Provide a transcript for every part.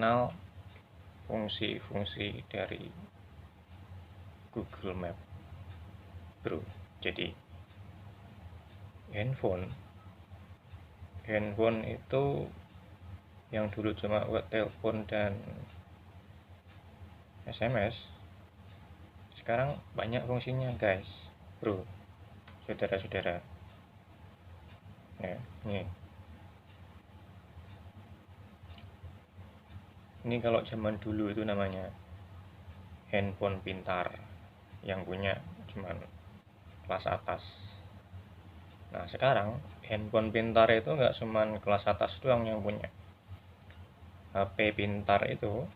mengenal fungsi-fungsi dari Google Map, bro. Jadi handphone itu yang dulu cuma buat telepon dan SMS, sekarang banyak fungsinya, guys, bro, saudara-saudara. Ya, ini kalau zaman dulu itu namanya handphone pintar, yang punya cuma kelas atas. Nah, sekarang handphone pintar itu nggak cuma kelas atas doang yang punya. HP pintar itu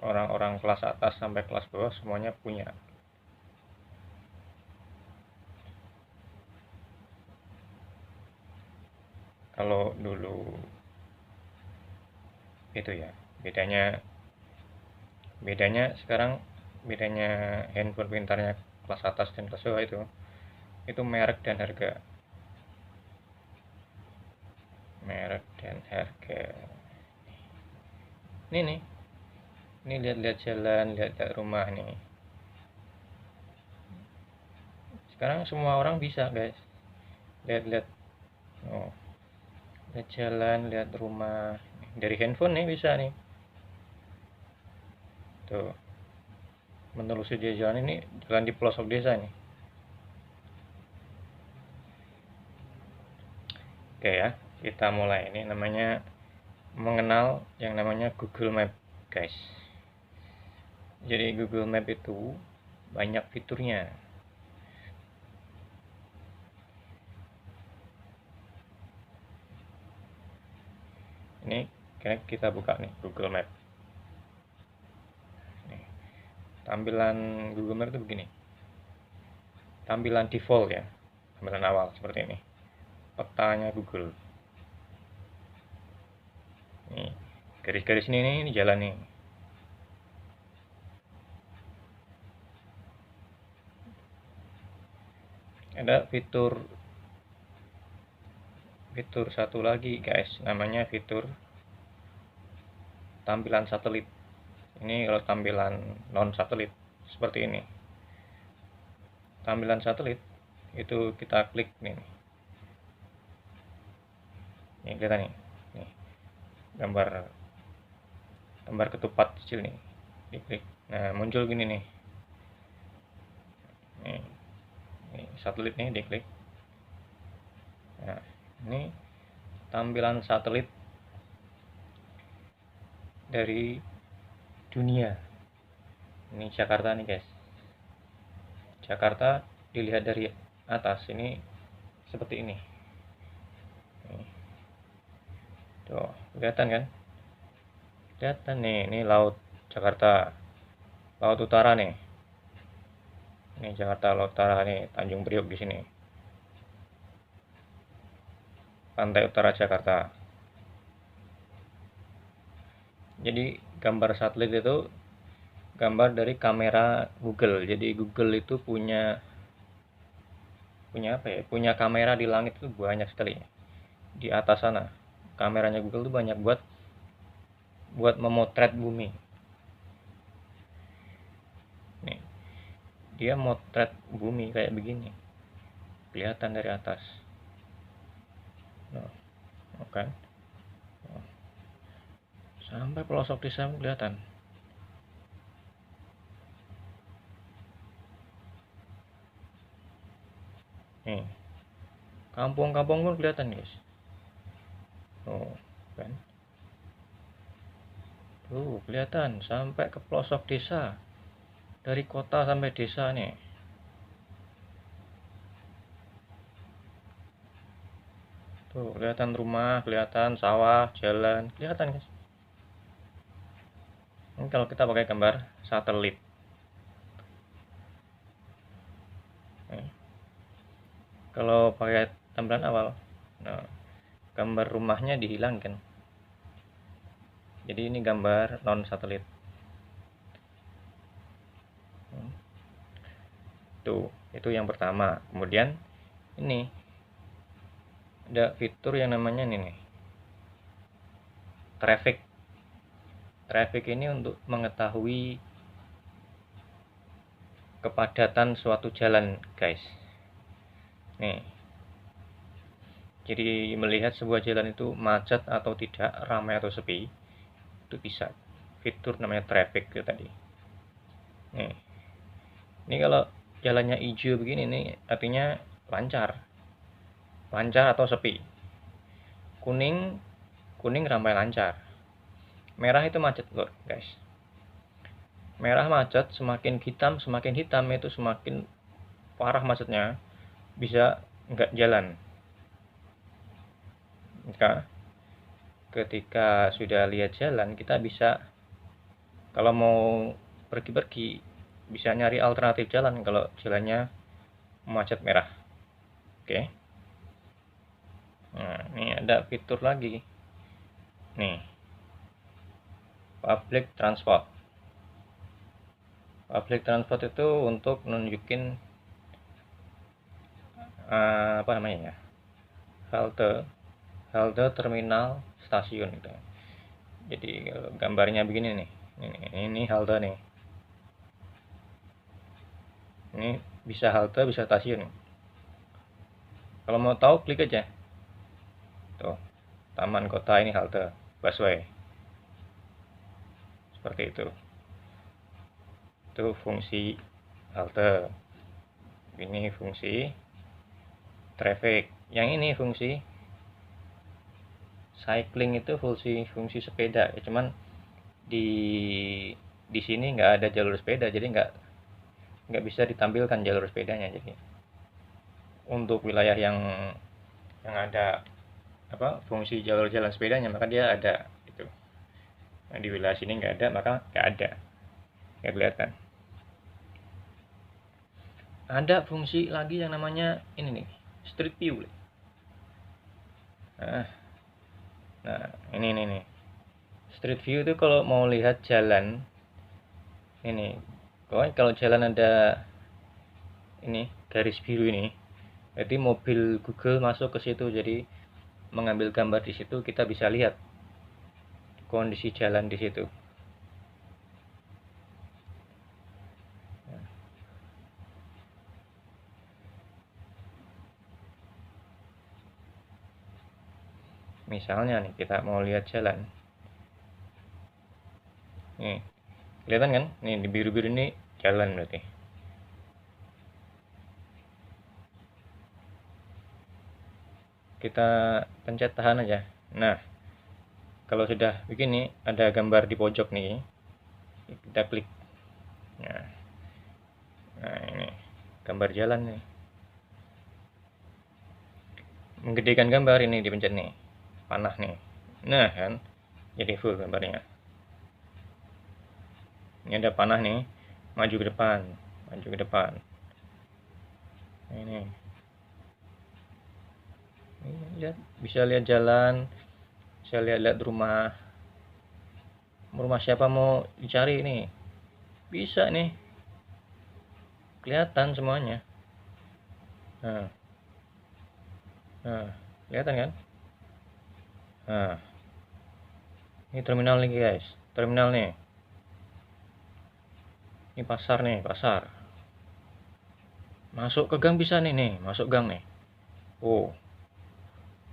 orang-orang kelas atas sampai kelas bawah semuanya punya. Kalau dulu itu ya, bedanya sekarang, bedanya handphone pintarnya kelas atas dan kelas bawah itu merek dan harga. Merek dan harga. Ini lihat-lihat jalan, lihat-lihat rumah nih. Sekarang semua orang bisa, guys. Lihat-lihat, oh, lihat jalan, lihat rumah dari handphone nih, bisa nih. Tuh, menelusuri jalan ini, jalan di pelosok desa nih. Oke ya, kita mulai. Ini namanya mengenal yang namanya Google Map, guys. Jadi Google Map itu banyak fiturnya. Ini kita buka nih Google Map. Nih, tampilan Google Map itu begini. Tampilan default ya, tampilan awal seperti ini. Petanya Google. Nih, garis-garis ini jalan nih. Ada fitur satu lagi, guys, namanya fitur tampilan satelit. Ini kalau tampilan non satelit seperti ini. Tampilan satelit itu kita klik nih. Nih, kelihatan nih. Nih, gambar ketupat kecil nih. Diklik. Nah, muncul gini nih. Nih, satelit nih, diklik. Nah, ini tampilan satelit dari dunia. Ini Jakarta nih, guys. Jakarta dilihat dari atas ini seperti ini. Tuh, kelihatan kan? Kelihatan nih, ini laut Jakarta. Laut utara nih. Ini Jakarta laut utara nih, Tanjung Priok di sini. Pantai utara Jakarta. Jadi gambar satelit itu gambar dari kamera Google. Jadi Google itu punya apa ya? Punya kamera di langit itu banyak sekali. Di atas sana. Kameranya Google itu banyak buat memotret bumi. Nih. Dia motret bumi kayak begini. Kelihatan dari atas. Nah, kan? Sampai pelosok desa kelihatan. Nih, kampung-kampung pun kelihatan, guys. Oh, kan? Tuh, kelihatan sampai ke pelosok desa. Dari kota sampai desa nih. Tuh, kelihatan rumah, kelihatan sawah, jalan, kelihatan, guys. Ini kalau kita pakai gambar satelit. Kalau pakai tampilan awal, nah, gambar rumahnya dihilangkan. Jadi ini gambar non satelit. Tuh, itu yang pertama. Kemudian ini ada fitur yang namanya ini nih. traffic. Traffic ini untuk mengetahui kepadatan suatu jalan, guys. Nih, jadi melihat sebuah jalan itu macet atau tidak, ramai atau sepi, itu bisa fitur namanya traffic itu tadi. Nih, ini kalau jalannya hijau begini nih, artinya lancar atau sepi. Kuning ramai lancar. Merah itu macet loh, guys. Merah macet, semakin hitam itu semakin parah macetnya, bisa nggak jalan. Ketika sudah lihat jalan, kita bisa, kalau mau pergi-pergi, bisa nyari alternatif jalan kalau jalannya macet merah. Oke. Nah, ini ada fitur lagi. Nih, public transport. Public transport itu untuk nunjukin apa namanya ya, halte terminal stasiun gitu. Jadi gambarnya begini nih, ini halte nih, ini bisa halte bisa stasiun. Kalau mau tahu klik aja tuh, Taman Kota ini halte busway, seperti itu fungsi halte. Ini fungsi traffic. Yang ini fungsi cycling, itu fungsi sepeda ya, cuman di sini nggak ada jalur sepeda, jadi nggak bisa ditampilkan jalur sepedanya. Jadi untuk wilayah yang ada fungsi jalur jalan sepedanya, maka dia ada itu. Nah, di wilayah sini nggak ada, maka nggak ada, nggak kelihatan. Ada fungsi lagi yang namanya ini nih, street view. Nah, ini nih. Street view itu kalau mau lihat jalan, ini kalau jalan ada ini garis biru ini, jadi mobil Google masuk ke situ, jadi mengambil gambar di situ, kita bisa lihat kondisi jalan di situ. Misalnya nih, kita mau lihat jalan. Nih, kelihatan kan? Nih, di biru-biru ini jalan berarti. Kita pencet tahan aja. Nah, kalau sudah begini, ada gambar di pojok nih. Kita klik. Nah, ini gambar jalan nih. Menggedekan gambar ini dipencet nih. Panah nih. Nah, kan? Jadi full gambarnya. Ini ada panah nih, maju ke depan. Ini lihat, bisa lihat jalan, bisa lihat rumah siapa mau dicari nih, bisa nih, kelihatan semuanya. Nah, kelihatan kan? Nah, ini terminal nih guys, terminal nih. Ini pasar nih, pasar. Masuk ke gang bisa nih, masuk gang nih. Oh,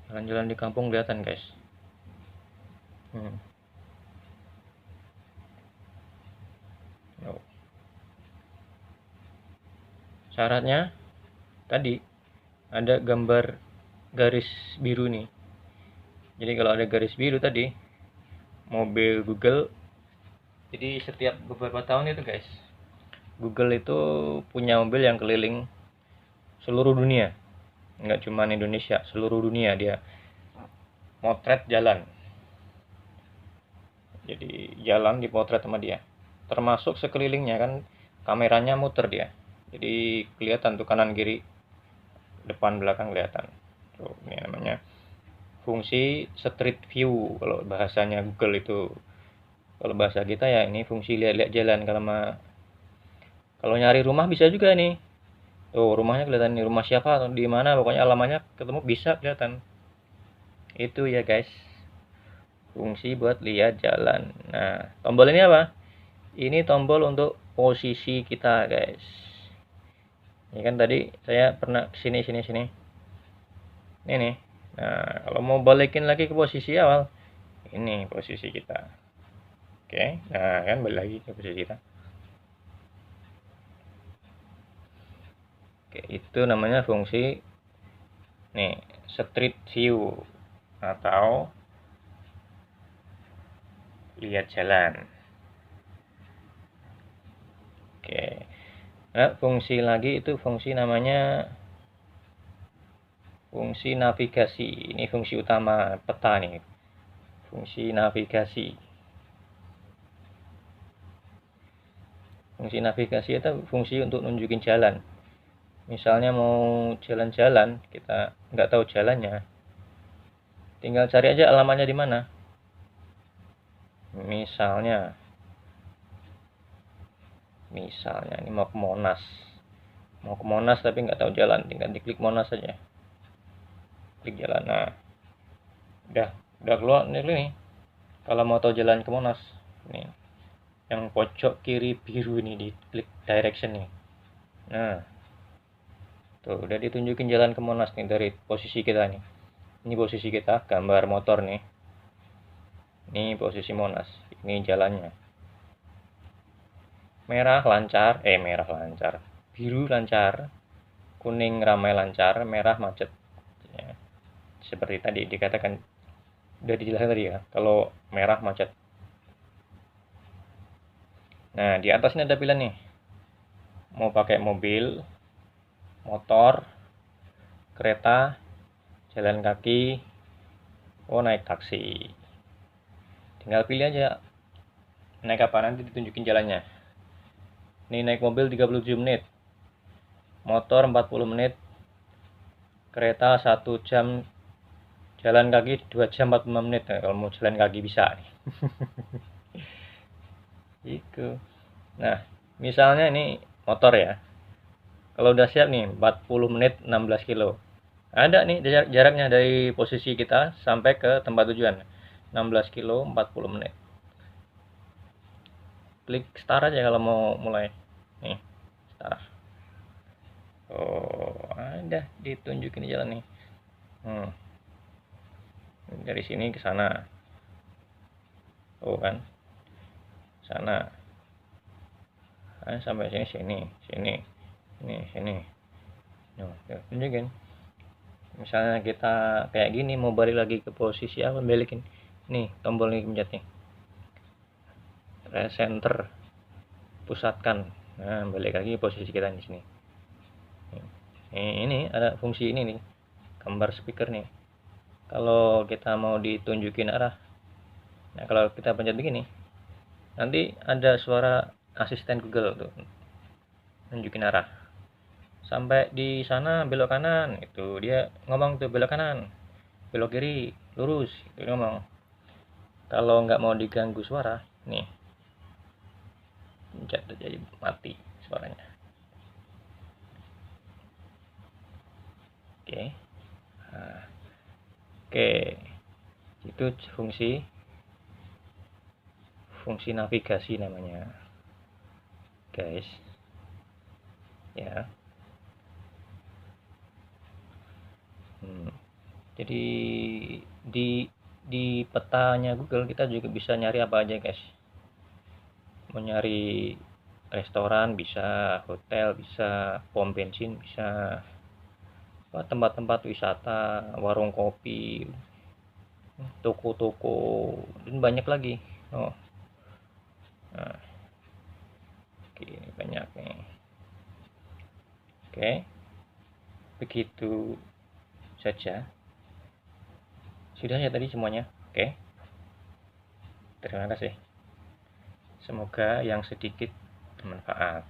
jalan-jalan di kampung kelihatan guys. Syaratnya tadi ada gambar garis biru nih. Jadi kalau ada garis biru tadi, mobil Google, jadi setiap beberapa tahun itu guys, Google itu punya mobil yang keliling seluruh dunia, nggak cuma Indonesia, seluruh dunia dia motret jalan. Jadi jalan dipotret sama dia, termasuk sekelilingnya kan, kameranya muter dia, jadi kelihatan tuh kanan kiri, depan belakang kelihatan. Tuh, ini namanya fungsi street view kalau bahasanya Google itu. Kalau bahasa kita ya ini fungsi lihat-lihat jalan. Kalau nyari rumah bisa juga nih. Tuh rumahnya kelihatan nih, rumah siapa atau di mana, pokoknya alamatnya ketemu bisa kelihatan. Itu ya guys, fungsi buat lihat jalan. Nah, tombol ini apa? Ini tombol untuk posisi kita, guys. Ini kan tadi saya pernah sini. Ini nih. Nah, kalau mau balikin lagi ke posisi awal, ini posisi kita. Oke, nah kan balik lagi ke posisi kita. Oke, itu namanya fungsi nih street view atau lihat jalan. Oke. Nah, fungsi lagi itu fungsi namanya fungsi navigasi. Ini fungsi utama peta nih. Fungsi navigasi. Fungsi navigasi itu fungsi untuk nunjukin jalan. Misalnya mau jalan-jalan, kita nggak tahu jalannya, tinggal cari aja alamatnya di mana. Misalnya ini mau ke Monas tapi nggak tahu jalan, tinggal diklik Monas saja, klik jalan. Nah, udah keluar nih. Kalau mau tahu jalan ke Monas, nih yang pojok kiri biru ini diklik direction nih. Nah, tuh udah ditunjukin jalan ke Monas nih dari posisi kita nih. Ini posisi kita, gambar motor nih. Ini posisi Monas, ini jalannya. Merah lancar, biru lancar, kuning ramai lancar, merah macet. Ya, seperti tadi dikatakan, udah dijelaskan tadi ya, kalau merah macet. Nah, di atas ini ada pilihan nih, mau pakai mobil, motor, kereta, jalan kaki, naik taksi. Tinggal pilih aja naik apa, nanti ditunjukin jalannya. Ini naik mobil 37 menit, motor 40 menit, kereta 1 jam, jalan kaki 2 jam 45 menit. Nah, kalau mau jalan kaki bisa nih. Itu. Nah, misalnya ini motor ya. Kalau udah siap nih 40 menit 16 kilo. Ada nih jaraknya dari posisi kita sampai ke tempat tujuan. 16 kilo 40 menit. Klik start aja kalau mau mulai. Nih, start. Ada ditunjukin jalan nih. Dari sini ke sana. Kan. Sana. Sampai sini. Sini. Tunjukin. Misalnya kita kayak gini mau balik lagi ke posisi apa, balikin. Nih, tombol ini pencet nih. Recenter. Pusatkan. Nah, balik lagi posisi kita di sini. Ini ada fungsi ini nih. Gambar speaker nih. Kalau kita mau ditunjukin arah. Nah, kalau kita pencet begini, nanti ada suara asisten Google tuh. Nunjukin arah. Sampai di sana belok kanan, itu dia ngomong tuh belok kanan, belok kiri, lurus, itu ngomong. Kalau nggak mau diganggu suara, nih, pencet jadi mati suaranya. Oke, nah, itu fungsi navigasi namanya, guys, ya. Jadi di petanya Google kita juga bisa nyari apa aja, guys. Mau nyari restoran bisa, hotel bisa, pom bensin bisa, tempat-tempat wisata, warung kopi, toko-toko, dan banyak lagi. Nah, ini banyak nih. Oke, begitu saja. Sudah ya tadi semuanya. Oke, terima kasih. Semoga yang sedikit bermanfaat.